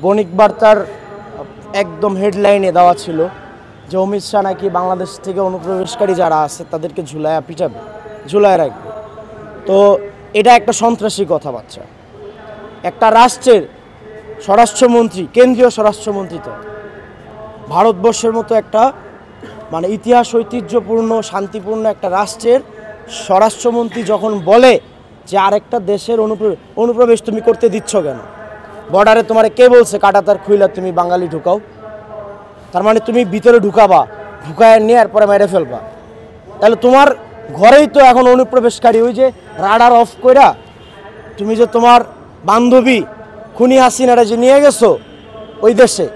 বণিক বার্তার একদম হেডলাইনে দেওয়া ছিল যে অমিত শাহ নাকি বাংলাদেশ থেকে অনুপ্রবেশকারী যারা আছে তাদেরকে ঝুলায়া পিটাবে, ঝুলায় রাখবে। তো এটা একটা সন্ত্রাসী কথাবার্তা। একটা রাষ্ট্রের স্বরাষ্ট্রমন্ত্রী, কেন্দ্রীয় স্বরাষ্ট্রমন্ত্রী তো ভারতবর্ষের মতো একটা মানে ইতিহাস ঐতিহ্যপূর্ণ শান্তিপূর্ণ একটা রাষ্ট্রের স্বরাষ্ট্রমন্ত্রী যখন বলে যে আরেকটা দেশের অনুপ্রবেশ তুমি করতে দিচ্ছ কেন, বর্ডারে তোমার কে বলছে কাঁটাতার খুইলা তুমি বাঙালি ঢুকাও? তার মানে তুমি ভিতরে ঢুকাবা, ঢুকায় নিয়ে এরপরে মেরে ফেলবা। তাহলে তোমার ঘরেই তো এখন অনুপ্রবেশকারী। ওই যে রাডার অফ কইরা তুমি যে তোমার বান্ধবী খুনি হাসিনারা যে নিয়ে গেছো ওই দেশে,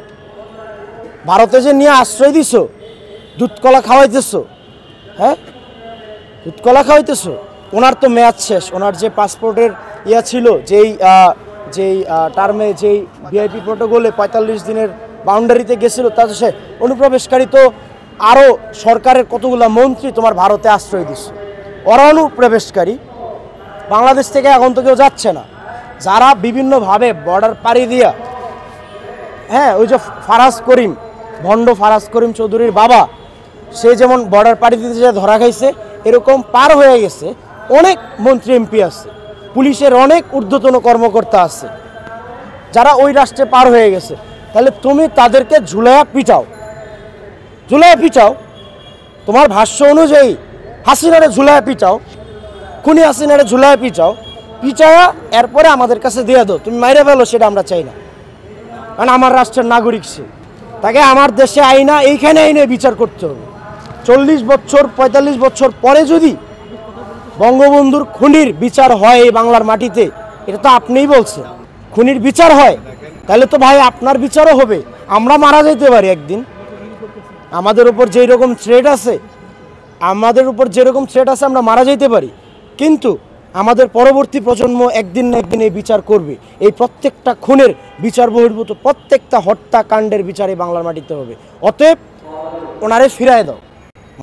ভারতে যে নিয়ে আশ্রয় দিছো, দুধকলা খাওয়াইতেছো, হ্যাঁ দুধকলা খাওয়াইতেছো। ওনার তো মেয়াদ শেষ, ওনার যে পাসপোর্টের ইয়া ছিল, যেই টার্মে যেই ভিআইপি প্রোটোকলে ৪৫ দিনের বাউন্ডারিতে গেছিল, তাতে সে অনুপ্রবেশকারী তো আরও সরকারের কতগুলো মন্ত্রী তোমার ভারতে আশ্রয় দিচ্ছে। ওরা অনুপ্রবেশকারী, বাংলাদেশ থেকে এখন তো কেউ যাচ্ছে না। যারা বিভিন্নভাবে বর্ডার পাড়ি দিয়া, হ্যাঁ ওই যে ফারাজ করিম, ভণ্ড ফারাজ করিম চৌধুরীর বাবা, সে যেমন বর্ডার পাড়ি দিতে যা ধরা খাইছে, এরকম পার হয়ে গেছে অনেক মন্ত্রী এমপি আছে, পুলিশের অনেক ঊর্ধ্বতন কর্মকর্তা আছে যারা ওই রাষ্ট্রে পার হয়ে গেছে। তাহলে তুমি তাদেরকে ঝুলায়া পিটাও, ঝুলায়া পিটাও। তোমার ভাষ্য অনুযায়ী হাসিনারে ঝুলায়া পিটাও, খুনি হাসিনারে ঝুলায়া পিটাও, পিটায়া এরপরে আমাদের কাছে দিয়ে দাও, তুমি মাইরে ফেলো, সেটা আমরা চাই না। কারণ আমার রাষ্ট্রের নাগরিক সে, তাকে আমার দেশে আইনা এইখানে আইনে বিচার করতে হবে। ৪০ বছর ৪৫ বছর পরে যদি বঙ্গবন্ধুর খুনির বিচার হয় এই বাংলার মাটিতে, এটা তো আপনিই বলছেন, খুনির বিচার হয়, তাহলে তো ভাই আপনার বিচারও হবে। আমরা মারা যেতে পারি একদিন, আমাদের উপর যেই রকম থ্রেট আছে, আমরা মারা যেতে পারি, কিন্তু আমাদের পরবর্তী প্রজন্ম একদিন না একদিন এই বিচার করবে। এই প্রত্যেকটা খুনের বিচার বহির্ভূত প্রত্যেকটা হত্যাকাণ্ডের বিচার এই বাংলার মাটিতে হবে। অতএব ওনারে ফিরায় দাও,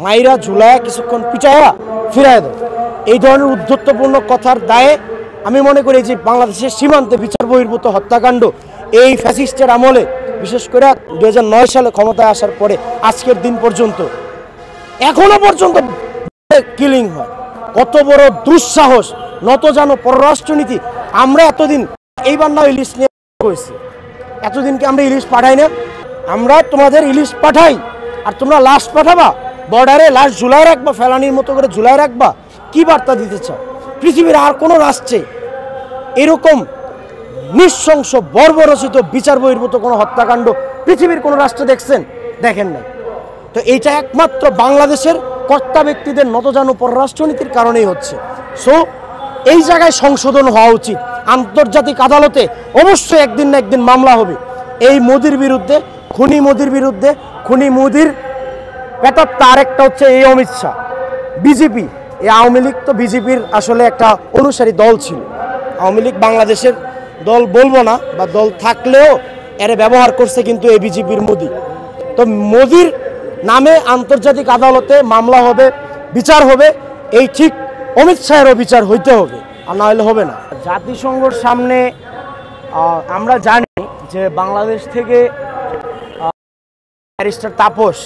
মাইরা ঝুলায়া কিছুক্ষণ পিটায়া ফিরায় দাও। এই ধরনের উদ্ধত্তপূর্ণ কথার দায়ে আমি মনে করি যে বাংলাদেশের সীমান্তে বিচার বহির্ভূত হত্যাকাণ্ড এই ফ্যাসিস্টের আমলে, বিশেষ করে ২০০৯ সালে ক্ষমতায় আসার পরে আজকের দিন পর্যন্ত এখনো পর্যন্ত কিলিং হয়। কত বড় দুঃসাহস, নত জানো পররাষ্ট্রনীতি। আমরা এতদিন এইবার না ইলিশ নিয়ে হয়েছে, এতদিনকে আমরা ইলিশ পাঠাই না? আমরা তোমাদের ইলিশ পাঠাই আর তোমরা লাশ পাঠাবা, বর্ডারে লাশ ঝুলায় রাখবা, ফেলানির মতো করে ঝুলায় রাখবা। কি বার্তা দিতে চাও? পৃথিবীর আর কোনো রাষ্ট্রে এরকম নৃশংস বর্বরচিত বিচার বহির্ভূত কোনো হত্যাকাণ্ড পৃথিবীর কোনো রাষ্ট্রে দেখছেন? দেখেন নাই। তো এইটা একমাত্র বাংলাদেশের কর্তা ব্যক্তিদের নতজানু পররাষ্ট্রনীতির কারণেই হচ্ছে। সো এই জায়গায় সংশোধন হওয়া উচিত। আন্তর্জাতিক আদালতে অবশ্যই একদিন না একদিন মামলা হবে এই মোদির বিরুদ্ধে, খুনি মোদির বিরুদ্ধে। খুনি মোদির ব্যাপার তার একটা হচ্ছে এই অমিত শাহ, বিজেপি, এই আওয়ামী লীগ তো বিজেপির আসলে একটা অনুসারী দল ছিল। আওয়ামী লীগ বাংলাদেশের দল বলবো না, বা দল থাকলেও এর ব্যবহার করছে কিন্তু এই বিজেপির মোদি। তো মোদির নামে আন্তর্জাতিক আদালতে মামলা হবে, বিচার হবে, এই ঠিক অমিত শাহেরও বিচার হইতে হবে, আর না হলে হবে না। জাতিসংঘের সামনে আমরা জানি যে বাংলাদেশ থেকে ব্যারিস্টার তাপস,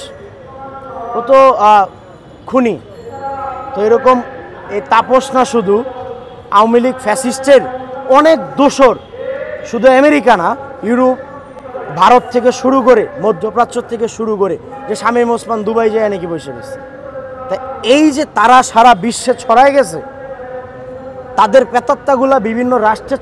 ও তো খুনি। তো এরকম এই তাপস না, শুধু আওয়ামী লীগ ফ্যাসিস্টের অনেক দোসর, শুধু আমেরিকা না, ইউরোপ, ভারত থেকে শুরু করে, মধ্যপ্রাচ্য থেকে শুরু করে, যে শামীম ওসমান দুবাই যায় নাকি বসে গেছে। তাই এই যে তারা সারা বিশ্বে ছড়ায় গেছে, তাদের প্রেতাত্মাগুলা বিভিন্ন রাষ্ট্রে